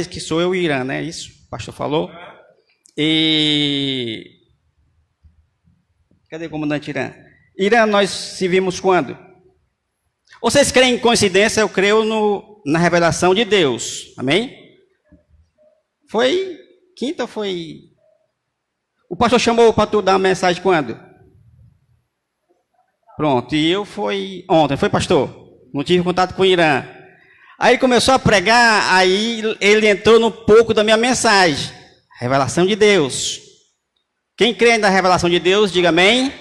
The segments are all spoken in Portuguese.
que sou eu e o Irã, né? Isso, o pastor falou. E... Cadê o comandante Irã? Irã, nós se vimos quando? Vocês creem em coincidência? Eu creio na revelação de Deus. Amém? Foi quinta ou foi... O pastor chamou para tu dar uma mensagem quando? Pronto, e eu fui ontem, foi pastor? Não tive contato com o Irã. Aí ele começou a pregar, aí ele entrou no pouco da minha mensagem. Revelação de Deus. Quem crê na revelação de Deus, diga amém.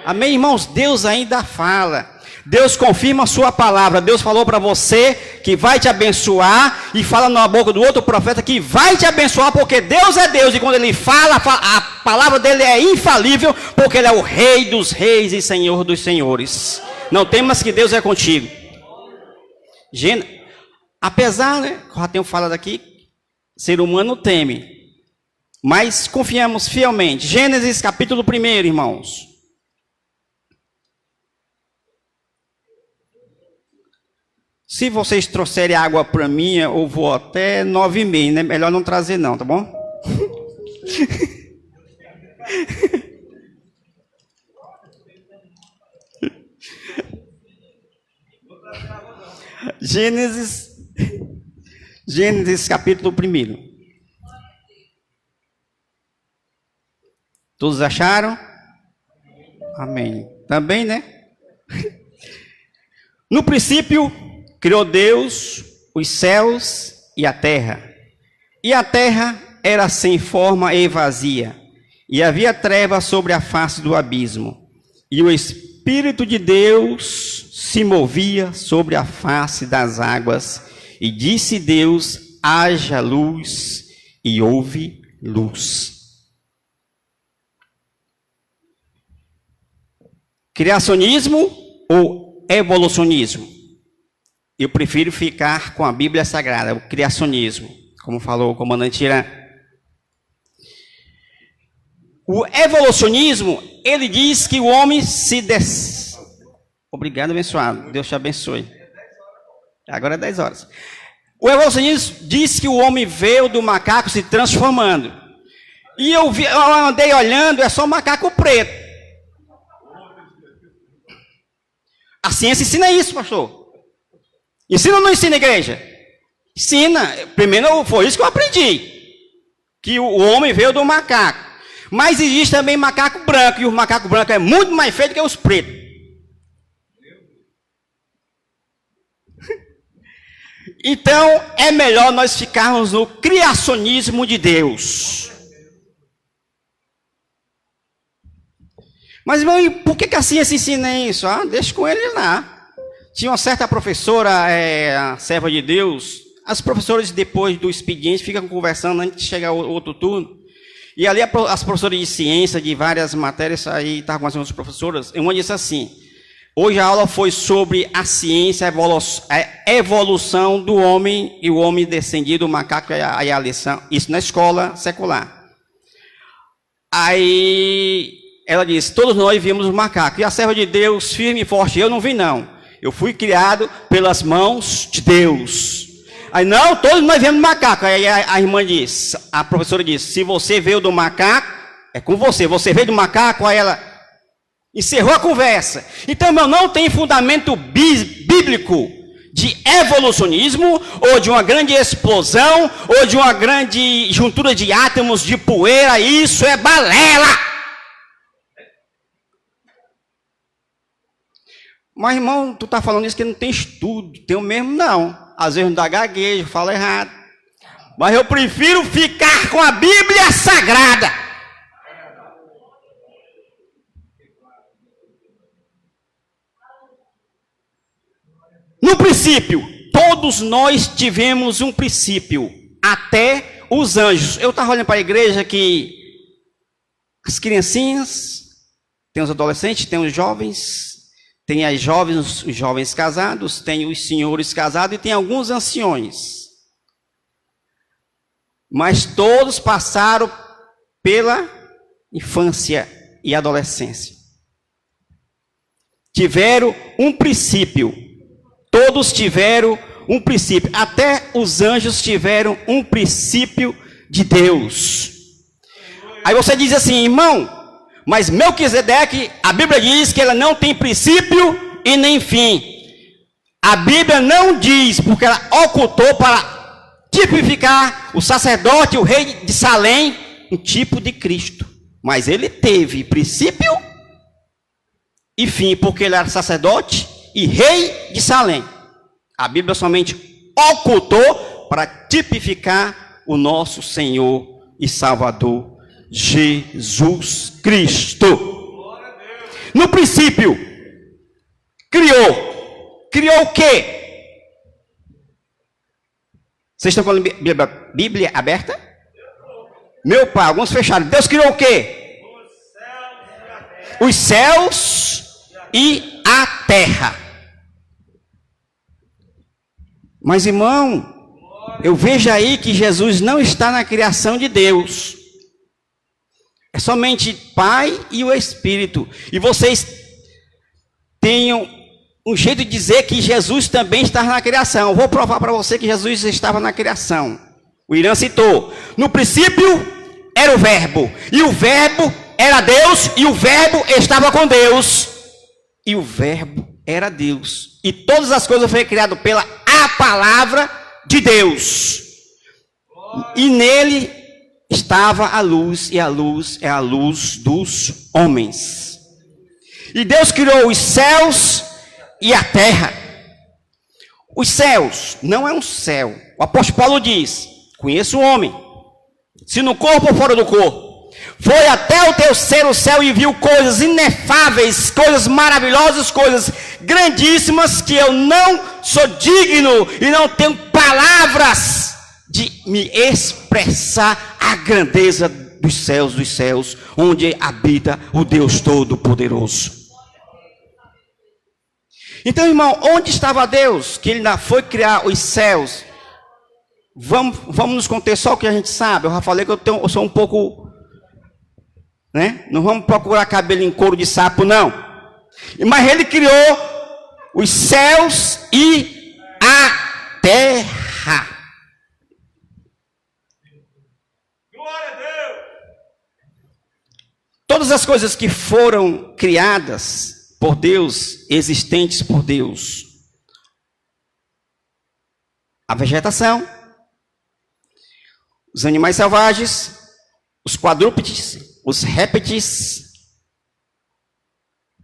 Amém, irmãos? Deus ainda fala. Deus confirma a sua palavra. Deus falou para você que vai te abençoar e fala na boca do outro profeta que vai te abençoar, porque Deus é Deus e quando Ele fala, a palavra dele é infalível, porque Ele é o Rei dos reis e Senhor dos senhores. Não temas que Deus é contigo. Apesar, né, que eu já tenho falado aqui, ser humano teme, mas confiamos fielmente. Gênesis capítulo 1, irmãos. Se vocês trouxerem água para mim, eu vou até 9h30, né? Melhor não trazer não, tá bom? Gênesis capítulo 1. Todos acharam? Amém. Também, né? No princípio, criou Deus os céus e a terra. E a terra era sem forma e vazia. E havia trevas sobre a face do abismo. E o Espírito de Deus se movia sobre a face das águas. E disse Deus, haja luz, e houve luz. Criacionismo ou evolucionismo? Eu prefiro ficar com a Bíblia Sagrada, o criacionismo, como falou o comandante Irã. O evolucionismo, ele diz que o homem se Obrigado, abençoado. Deus te abençoe. Agora é 10 horas. O evolucionismo diz que o homem veio do macaco se transformando. E eu andei olhando, é só um macaco preto. A ciência ensina isso, pastor. Ensina ou não ensina, igreja? Ensina. Primeiro foi isso que eu aprendi. Que o homem veio do macaco. Mas existe também macaco branco. E o macaco branco é muito mais feio do que os pretos. Então, é melhor nós ficarmos no criacionismo de Deus. Mas, irmão, e por que a ciência ensina isso? Deixa com ele lá. Tinha uma certa professora, a serva de Deus. As professoras, depois do expediente, ficam conversando antes de chegar ao outro turno. E ali as professoras de ciência, de várias matérias, aí estavam com as outras professoras. E uma disse assim, hoje a aula foi sobre a ciência, a evolução do homem, e o homem descendido do macaco, aí a lição, isso na escola secular. Aí ela disse, todos nós vimos o macaco. E a serva de Deus, firme e forte, eu não vi não. Eu fui criado pelas mãos de Deus. Aí, não, todos nós vemos macaco. Aí a irmã disse, a professora disse, se você veio do macaco, é com você. Você veio do macaco, aí ela encerrou a conversa. Então, meu, não tem fundamento bíblico de evolucionismo, ou de uma grande explosão, ou de uma grande juntura de átomos de poeira. Isso é balela. Mas, irmão, tu está falando isso que não tem estudo. Tem o mesmo, não. Às vezes não dá gaguejo, fala errado. Mas eu prefiro ficar com a Bíblia Sagrada. No princípio, todos nós tivemos um princípio. Até os anjos. Eu estava olhando para a igreja que as criancinhas, tem os adolescentes, tem os jovens... Tem as jovens, os jovens casados, tem os senhores casados e tem alguns anciões. Mas todos passaram pela infância e adolescência. Tiveram um princípio. Todos tiveram um princípio. Até os anjos tiveram um princípio de Deus. Aí você diz assim, irmão, mas Melquisedeque, a Bíblia diz que ela não tem princípio e nem fim. A Bíblia não diz, porque ela ocultou para tipificar o sacerdote, o rei de Salém, um tipo de Cristo. Mas ele teve princípio e fim, porque ele era sacerdote e rei de Salém. A Bíblia somente ocultou para tipificar o nosso Senhor e Salvador, Jesus Cristo. No princípio, criou o quê? Vocês estão com a Bíblia aberta? Meu pai, alguns fecharam. Deus criou o quê? Os céus e a terra. Mas, irmão, eu vejo aí que Jesus não está na criação de Deus. É somente Pai e o Espírito. E vocês tenham um jeito de dizer que Jesus também está na criação. Vou provar para você que Jesus estava na criação. O Irã citou. No princípio era o verbo. E o verbo era Deus. E o verbo estava com Deus. E o verbo era Deus. E todas as coisas foram criadas pela a palavra de Deus. E nele estava a luz. E a luz é a luz dos homens. E Deus criou os céus e a terra. Os céus não é um céu. O apóstolo Paulo diz: conheço o homem, se no corpo ou fora do corpo. Foi até o terceiro céu e viu coisas inefáveis, coisas maravilhosas, coisas grandíssimas, que eu não sou digno e não tenho palavras de me expressar a grandeza dos céus, onde habita o Deus Todo-Poderoso. Então, irmão, onde estava Deus? Que ele ainda foi criar os céus. Vamos nos conter só o que a gente sabe. Eu já falei que eu sou um pouco, né? Não vamos procurar cabelo em couro de sapo, não. Mas ele criou os céus e a terra. Glória a Deus! Todas as coisas que foram criadas por Deus, existentes por Deus. A vegetação, os animais selvagens, os quadrúpedes, os répteis,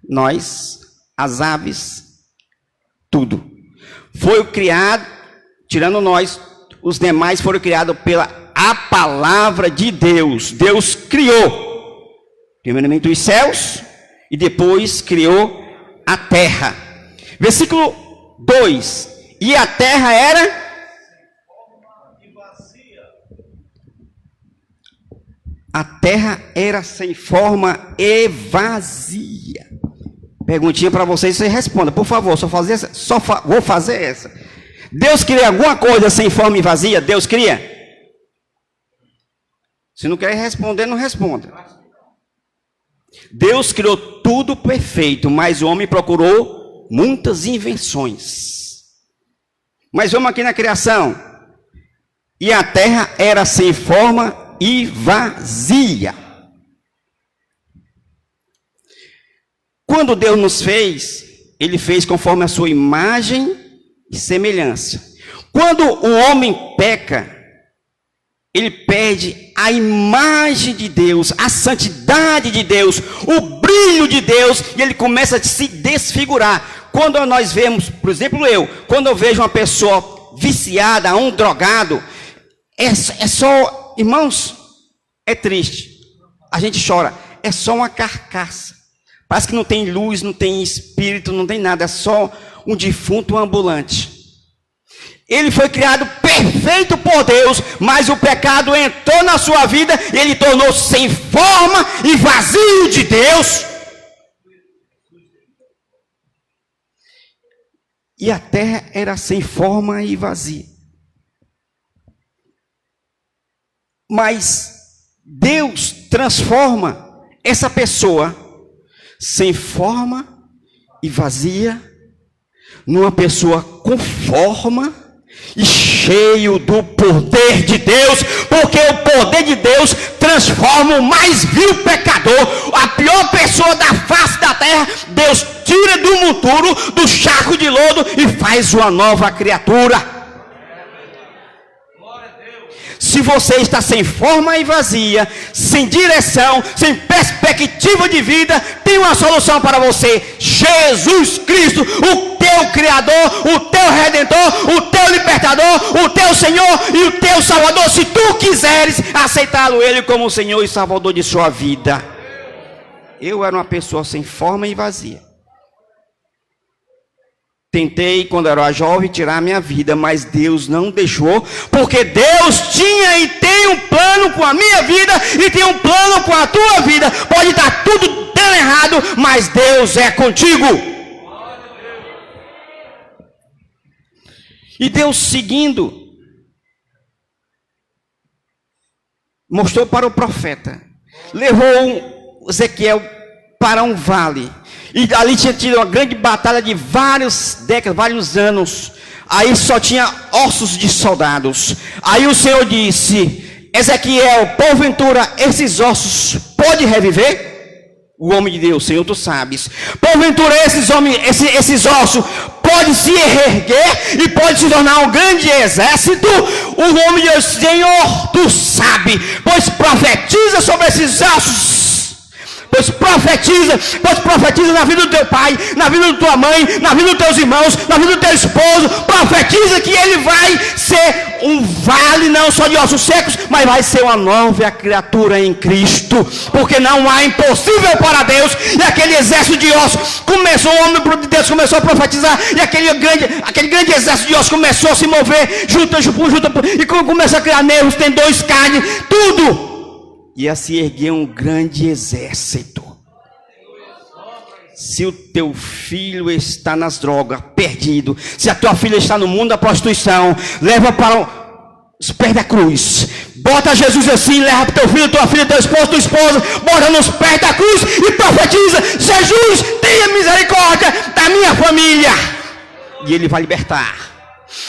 nós, as aves, tudo. Foi criado, tirando nós, os demais foram criados pela a palavra de Deus. Deus criou, primeiramente os céus, e depois criou a terra. Versículo 2. E a terra era a terra era sem forma e vazia. Perguntinha para vocês, você responda, por favor. Vou fazer essa. Deus cria alguma coisa sem forma e vazia? Deus cria? Se não quer responder, não responda. Deus criou tudo perfeito, mas o homem procurou muitas invenções. Mas vamos aqui na criação. E a terra era sem forma e vazia. Quando Deus nos fez, Ele fez conforme a sua imagem e semelhança. Quando o homem peca, ele perde a imagem de Deus, a santidade de Deus, o brilho de Deus, e ele começa a se desfigurar. Quando nós vemos, por exemplo, quando eu vejo uma pessoa viciada, um drogado, é só, irmãos, é triste, a gente chora, é só uma carcaça, parece que não tem luz, não tem espírito, não tem nada, é só um defunto ambulante. Ele foi criado perfeito por Deus, mas o pecado entrou na sua vida e ele tornou-se sem forma e vazio de Deus. E a terra era sem forma e vazia. Mas Deus transforma essa pessoa sem forma e vazia numa pessoa com forma e cheio do poder de Deus, porque o poder de Deus transforma o mais vil pecador, a pior pessoa da face da terra. Deus tira do monturo, do charco de lodo e faz uma nova criatura. Se você está sem forma e vazia, sem direção, sem perspectiva de vida, tem uma solução para você: Jesus Cristo, o teu Criador, o teu Redentor, o teu Libertador, o teu Senhor e o teu Salvador. Se tu quiseres aceitá-lo, Ele como Senhor e Salvador de sua vida. Eu era uma pessoa sem forma e vazia. Tentei, quando era jovem, tirar a minha vida, mas Deus não deixou, porque Deus tinha e tem um plano com a minha vida, e tem um plano com a tua vida. Pode estar tudo dando errado, mas Deus é contigo. E Deus, seguindo, mostrou para o profeta, levou Ezequiel para um vale. E ali tinha tido uma grande batalha de várias décadas, vários anos. Aí só tinha ossos de soldados. Aí o Senhor disse: Ezequiel, porventura esses ossos podem reviver? O homem de Deus: Senhor, tu sabes. Porventura esses ossos podem se erguer e podem se tornar um grande exército? O homem de Deus: Senhor, tu sabes. Pois profetiza sobre esses ossos. Pois profetiza na vida do teu pai, na vida da tua mãe, na vida dos teus irmãos, na vida do teu esposo. Profetiza que ele vai ser um vale não só de ossos secos, mas vai ser uma nova criatura em Cristo, porque não há impossível para Deus. E aquele exército de ossos começou, o homem de Deus começou a profetizar, e aquele grande exército de ossos começou a se mover, junto, e começou a criar nervos, tendões, carne, tudo. E a se erguer um grande exército. Se o teu filho está nas drogas, perdido, se a tua filha está no mundo da prostituição, leva para os pés da cruz, bota Jesus assim, leva para teu filho, tua filha, teu esposo, tua esposa, bota nos pés da cruz e profetiza: Jesus, tenha misericórdia da minha família. E Ele vai libertar.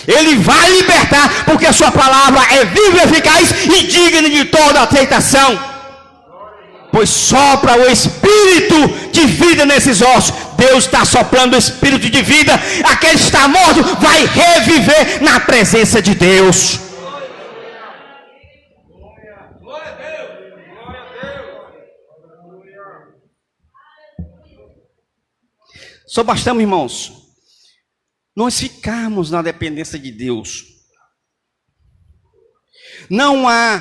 Ele vai libertar, porque a sua palavra é viva, eficaz e digna de toda aceitação. Pois sopra o espírito de vida nesses ossos. Deus está soprando o espírito de vida. Aquele que está morto vai reviver na presença de Deus. Só bastamos, irmãos, nós ficarmos na dependência de Deus. Não há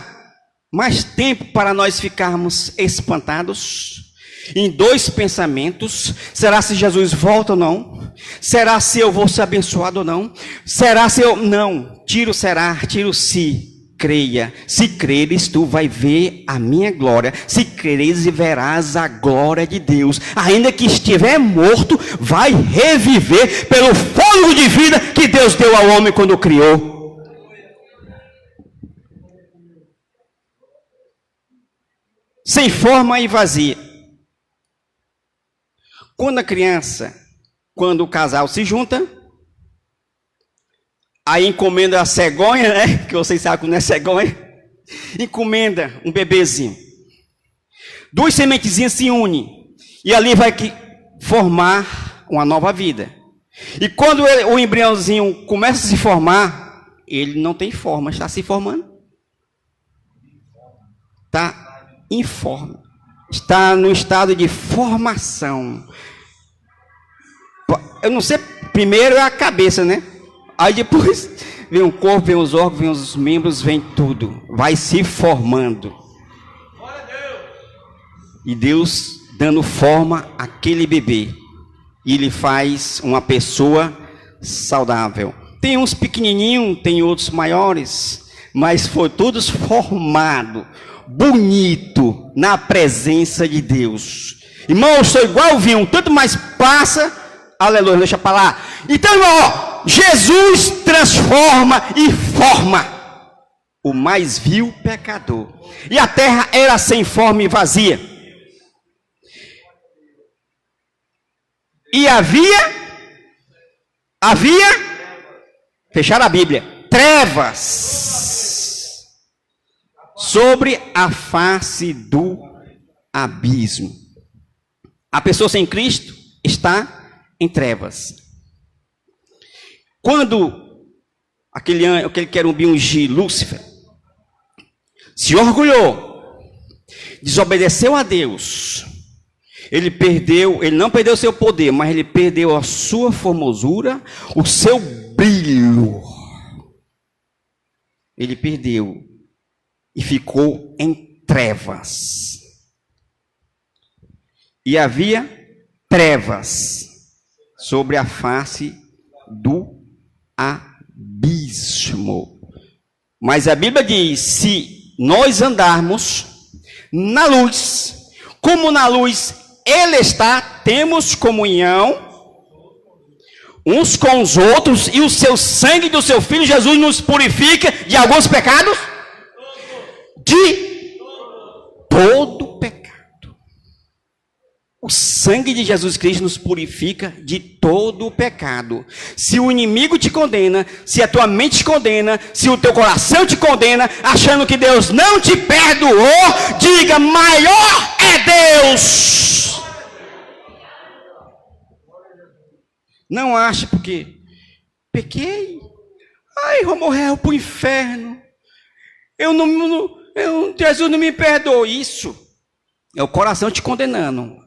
mais tempo para nós ficarmos espantados em dois pensamentos: será se Jesus volta ou não? Será se eu vou ser abençoado ou não? Será se eu... Não, tira o será, tira o se. Creia. Se creres, tu vai ver a minha glória. Se creres, verás a glória de Deus. Ainda que estiver morto, vai reviver pelo fôlego de vida que Deus deu ao homem quando o criou. Sem forma e vazia. Quando o casal se junta, aí encomenda a cegonha, né? Que vocês sabem que não é cegonha. Encomenda um bebezinho. Duas sementezinhas se unem. E ali vai formar uma nova vida. E quando o embriãozinho começa a se formar, ele não tem forma, está se formando. Está informe. Está no estado de formação. Eu não sei, primeiro é a cabeça, né? Aí depois vem o corpo, vem os órgãos, vem os membros, vem tudo. Vai se formando. E Deus dando forma àquele bebê. E Ele faz uma pessoa saudável. Tem uns pequenininhos, tem outros maiores. Mas foi todos formado, bonito, na presença de Deus. Irmão, eu sou igual o vinho, tanto mais passa... Aleluia, deixa para lá. Então, irmão, ó, Jesus transforma e forma o mais vil pecador. E a terra era sem forma e vazia. E havia Fechar a Bíblia. Trevas sobre a face do abismo. A pessoa sem Cristo está em trevas. Quando aquele querubim ungido, Lúcifer, se orgulhou, desobedeceu a Deus, ele não perdeu seu poder, mas ele perdeu a sua formosura, o seu brilho. Ele perdeu e ficou em trevas. E havia trevas sobre a face do abismo. Mas a Bíblia diz: se nós andarmos na luz, como na luz Ele está, temos comunhão uns com os outros, e o seu sangue do seu Filho Jesus nos purifica de alguns pecados? De todo pecado. O sangue de Jesus Cristo nos purifica de todo o pecado. Se o inimigo te condena, se a tua mente te condena, se o teu coração te condena, achando que Deus não te perdoou, diga: maior é Deus. Não ache porque pequei, ai, vou morrer para o inferno, Jesus não me perdoou. Isso é o coração te condenando.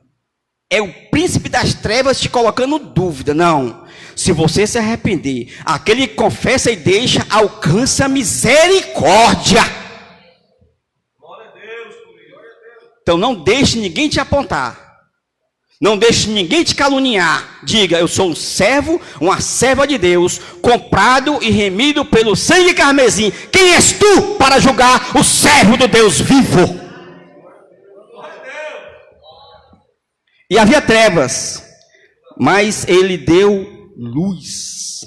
É o príncipe das trevas te colocando dúvida. Não, se você se arrepender, aquele que confessa e deixa, alcança a misericórdia. Então não deixe ninguém te apontar. Não deixe ninguém te caluniar. Diga: eu sou um servo, uma serva de Deus, comprado e remido pelo sangue carmesim. Quem és tu para julgar o servo do Deus vivo? E havia trevas, mas Ele deu luz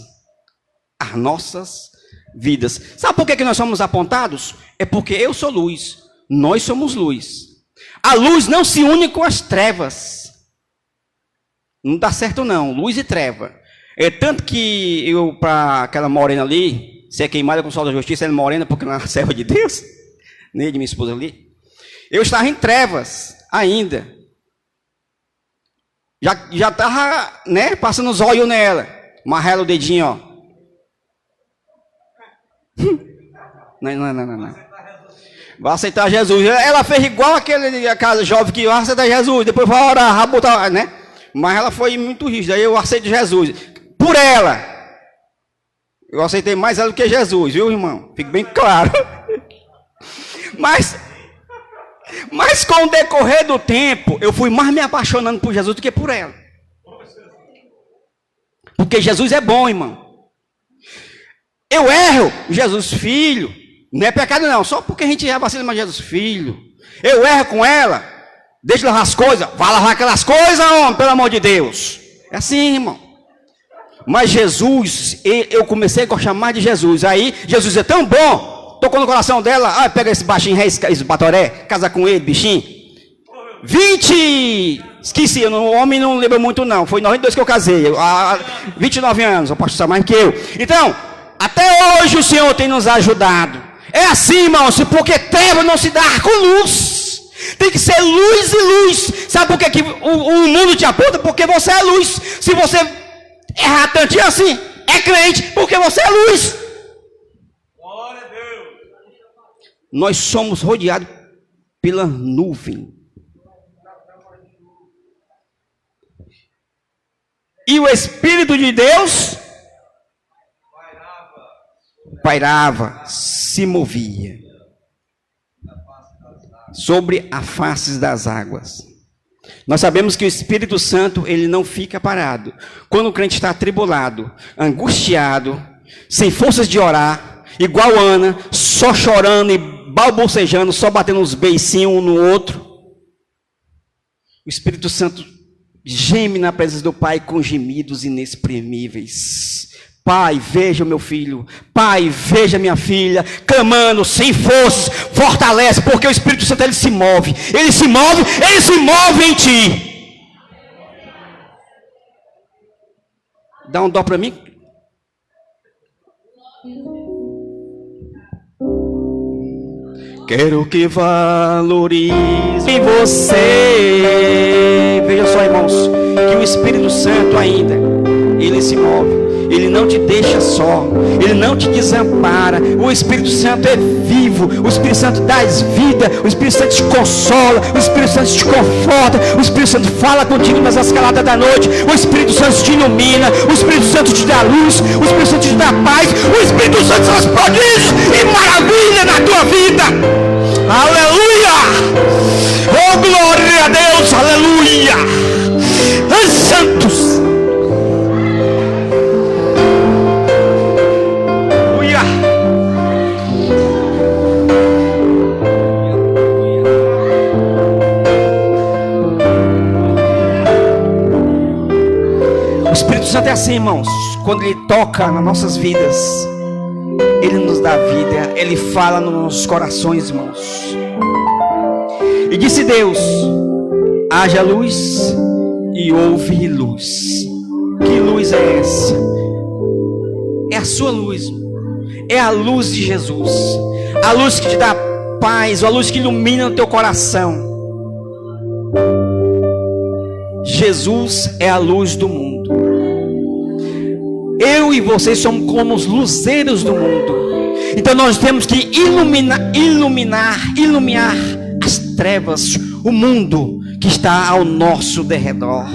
às nossas vidas. Sabe por que nós somos apontados? É porque eu sou luz, nós somos luz. A luz não se une com as trevas. Não dá certo não, luz e treva. É tanto que eu, para aquela morena ali, se é queimada com o sol da justiça, ela é morena porque não é a serva de Deus, nem de minha esposa ali. Eu estava em trevas ainda. Já estava, né, passando os olhos nela. Amarrela o dedinho, ó. Não. Vai aceitar Jesus. Ela fez igual aquela jovem que vai aceitar Jesus. Depois vai orar, vai botar, né? Mas ela foi muito rígida. Aí eu aceito Jesus. Por ela. Eu aceitei mais ela do que Jesus, viu, irmão? Fique bem claro. Mas com o decorrer do tempo, eu fui mais me apaixonando por Jesus do que por ela. Porque Jesus é bom, irmão. Eu erro, Jesus filho. Não é pecado não, só porque a gente já vacila, mas Jesus filho. Eu erro com ela. Deixa eu lavar as coisas. Vai lavar aquelas coisas, homem, pelo amor de Deus. É assim, irmão. Mas Jesus, eu comecei a gostar mais de Jesus. Aí, Jesus é tão bom. Tocou no coração dela. Ah, pega esse baixinho, esse batoré. Casa com ele, bichinho. 20... Esqueci, o homem não lembra muito não. Foi em 92 que eu casei. 29 anos, eu posso estar mais que eu. Então, até hoje o Senhor tem nos ajudado. É assim, irmãos, porque treva não se dá com luz. Tem que ser luz e luz. Sabe por que o mundo te aponta? Porque você é luz. Se você errar tantinho assim, é crente, porque você é luz. Glória a Deus. Nós somos rodeados pela nuvem. E o Espírito de Deus pairava, se movia sobre a face das águas. Nós sabemos que o Espírito Santo, ele não fica parado. Quando o crente está atribulado, angustiado, sem forças de orar, igual Ana, só chorando e balbucejando, só batendo uns beicinhos um no outro, o Espírito Santo geme na presença do Pai com gemidos inexprimíveis. Pai, veja o meu filho. Pai, veja minha filha. Clamando, sem forças. Fortalece, porque o Espírito Santo, ele se move. Ele se move em ti. Dá um dó para mim. quero que valorize em você. Veja só, irmãos, que o Espírito Santo ainda, ele se move. Ele não te deixa só, Ele não te desampara. O Espírito Santo é vivo, o Espírito Santo dá vida, o Espírito Santo te consola, o Espírito Santo te conforta, o Espírito Santo fala contigo nas escaladas da noite, o Espírito Santo te ilumina, o Espírito Santo te dá luz, o Espírito Santo te dá paz, o Espírito Santo faz prodígios e maravilha na tua vida. Aleluia! Oh, glória a Deus, aleluia! Santos! O Espírito Santo é assim, irmãos. Quando Ele toca nas nossas vidas, Ele nos dá vida. Ele fala nos nossos corações, irmãos. E disse Deus: haja luz, e houve luz. Que luz é essa? É a sua luz. É a luz de Jesus. A luz que te dá paz, a luz que ilumina o teu coração. Jesus é a luz do mundo. Eu e vocês somos como os luzeiros do mundo. Então nós temos que iluminar as trevas, o mundo que está ao nosso derredor.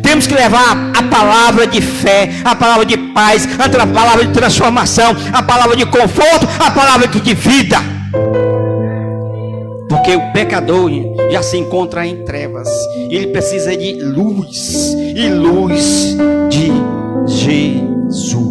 Temos que levar a palavra de fé, a palavra de paz, a palavra de transformação, a palavra de conforto, a palavra de vida. Porque o pecador já se encontra em trevas. Ele precisa de luz, e luz de Jesus.